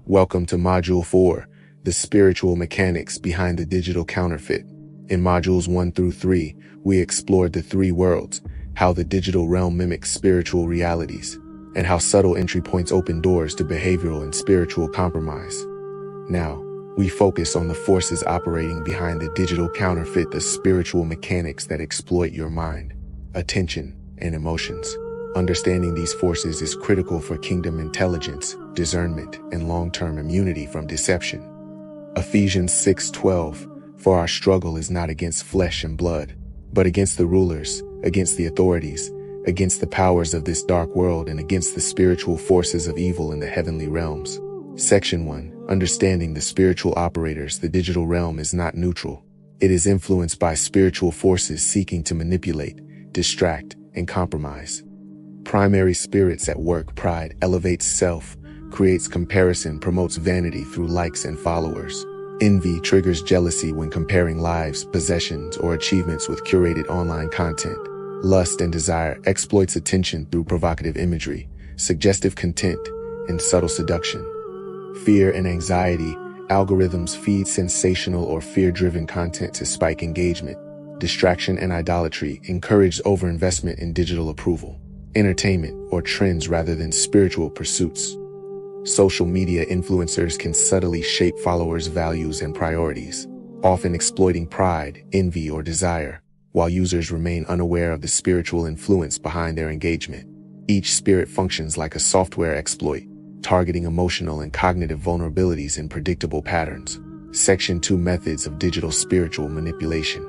Welcome to Module 4, the spiritual mechanics behind the digital counterfeit. In Modules 1 through 3, we explored the three worlds, how the digital realm mimics spiritual realities, and how subtle entry points open doors to behavioral and spiritual compromise. Now, we focus on the forces operating behind the digital counterfeit, the spiritual mechanics that exploit your mind, attention, and emotions. Understanding these forces is critical for kingdom intelligence, discernment, and long-term immunity from deception. Ephesians 6:12, for our struggle is not against flesh and blood, but against the rulers, against the authorities, against the powers of this dark world, and against the spiritual forces of evil in the heavenly realms. Section 1, understanding the spiritual operators. The digital realm is not neutral. It is influenced by spiritual forces seeking to manipulate, distract, and compromise. Primary spirits at work. Pride elevates self, creates comparison, promotes vanity through likes and followers. Envy triggers jealousy when comparing lives, possessions, or achievements with curated online content. Lust and desire exploits attention through provocative imagery, suggestive content, and subtle seduction. Fear and anxiety. Algorithms feed sensational or fear-driven content to spike engagement. Distraction and idolatry encourage overinvestment in digital approval, entertainment, or trends rather than spiritual pursuits. Social media influencers can subtly shape followers' values and priorities, often exploiting pride, envy, or desire, while users remain unaware of the spiritual influence behind their engagement. Each spirit functions like a software exploit, targeting emotional and cognitive vulnerabilities in predictable patterns. Section 2, methods of digital spiritual manipulation.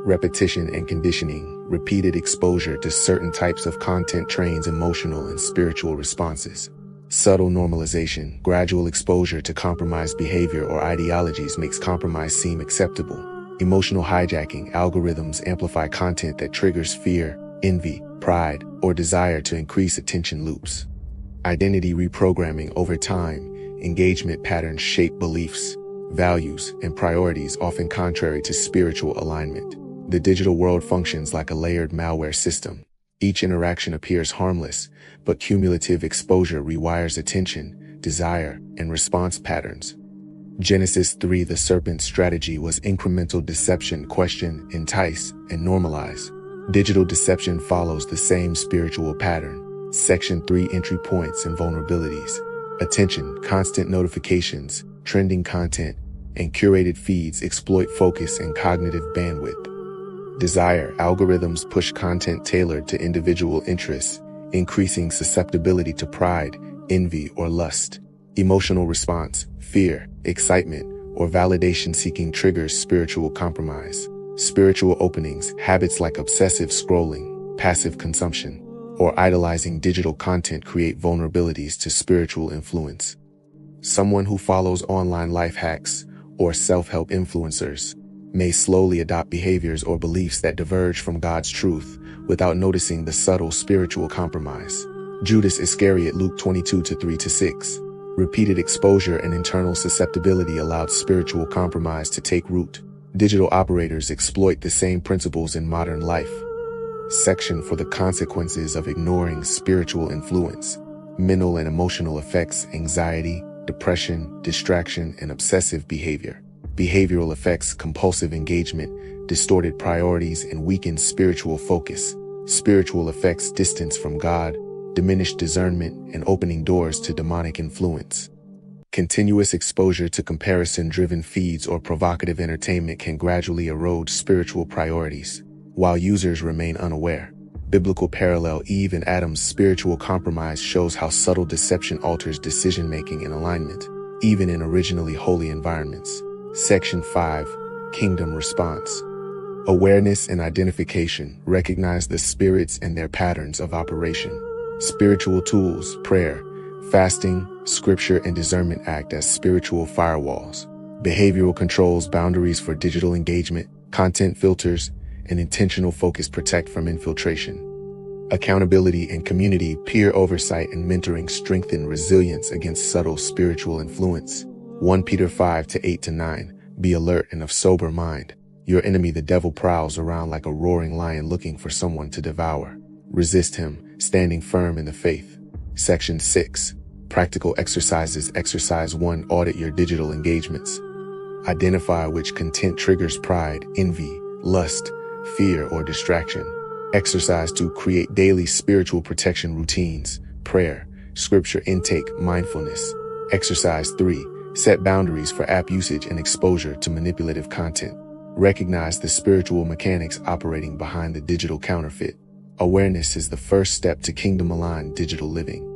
Repetition and conditioning. Repeated exposure to certain types of content trains emotional and spiritual responses. Subtle normalization. Gradual exposure to compromised behavior or ideologies makes compromise seem acceptable. Emotional hijacking. Algorithms amplify content that triggers fear, envy, pride, or desire to increase attention loops. Identity reprogramming. Over time, engagement patterns shape beliefs, values, and priorities, often contrary to spiritual alignment. The digital world functions like a layered malware system. Each interaction appears harmless, but cumulative exposure rewires attention, desire, and response patterns. Genesis 3, the serpent's strategy was incremental deception. Question, entice, and normalize. Digital deception follows the same spiritual pattern. Section 3, entry points and vulnerabilities. Attention, constant notifications, trending content, and curated feeds exploit focus and cognitive bandwidth. Desire, algorithms push content tailored to individual interests, increasing susceptibility to pride, envy, or lust. Emotional response, fear, excitement, or validation-seeking triggers spiritual compromise. Spiritual openings, habits like obsessive scrolling, passive consumption, or idolizing digital content create vulnerabilities to spiritual influence. Someone who follows online life hacks or self-help influencers may slowly adopt behaviors or beliefs that diverge from God's truth without noticing the subtle spiritual compromise. Judas Iscariot. Luke 22:3-6. Repeated exposure and internal susceptibility allowed spiritual compromise to take root. Digital operators exploit the same principles in modern life. Section for the consequences of ignoring spiritual influence. Mental and emotional effects. Anxiety, depression, distraction, and obsessive behavior. Behavioral effects. Compulsive engagement, distorted priorities, and weakened spiritual focus. Spiritual effects. Distance from God, diminished discernment, and opening doors to demonic influence. Continuous exposure to comparison-driven feeds or provocative entertainment can gradually erode spiritual priorities, while users remain unaware. Biblical parallel. Eve and Adam's spiritual compromise shows how subtle deception alters decision-making and alignment, even in originally holy environments. Section 5, Kingdom Response. Awareness and identification. Recognize the spirits and their patterns of operation. Spiritual tools. Prayer, fasting, scripture, and discernment act as spiritual firewalls. Behavioral controls. Boundaries for digital engagement, content filters, and intentional focus protect from infiltration. Accountability and community. Peer oversight and mentoring strengthen resilience against subtle spiritual influence. 1 Peter 5:8-9. Be alert and of sober mind. Your enemy the devil prowls around like a roaring lion looking for someone to devour. Resist him, standing firm in the faith. Section 6, Practical exercises. Exercise 1. Audit your digital engagements. Identify which content triggers pride, envy, lust, fear, or distraction. Exercise 2. Create daily spiritual protection routines, prayer, scripture intake, mindfulness. Exercise 3. Set boundaries for app usage and exposure to manipulative content. Recognize the spiritual mechanics operating behind the digital counterfeit. Awareness is the first step to kingdom-aligned digital living.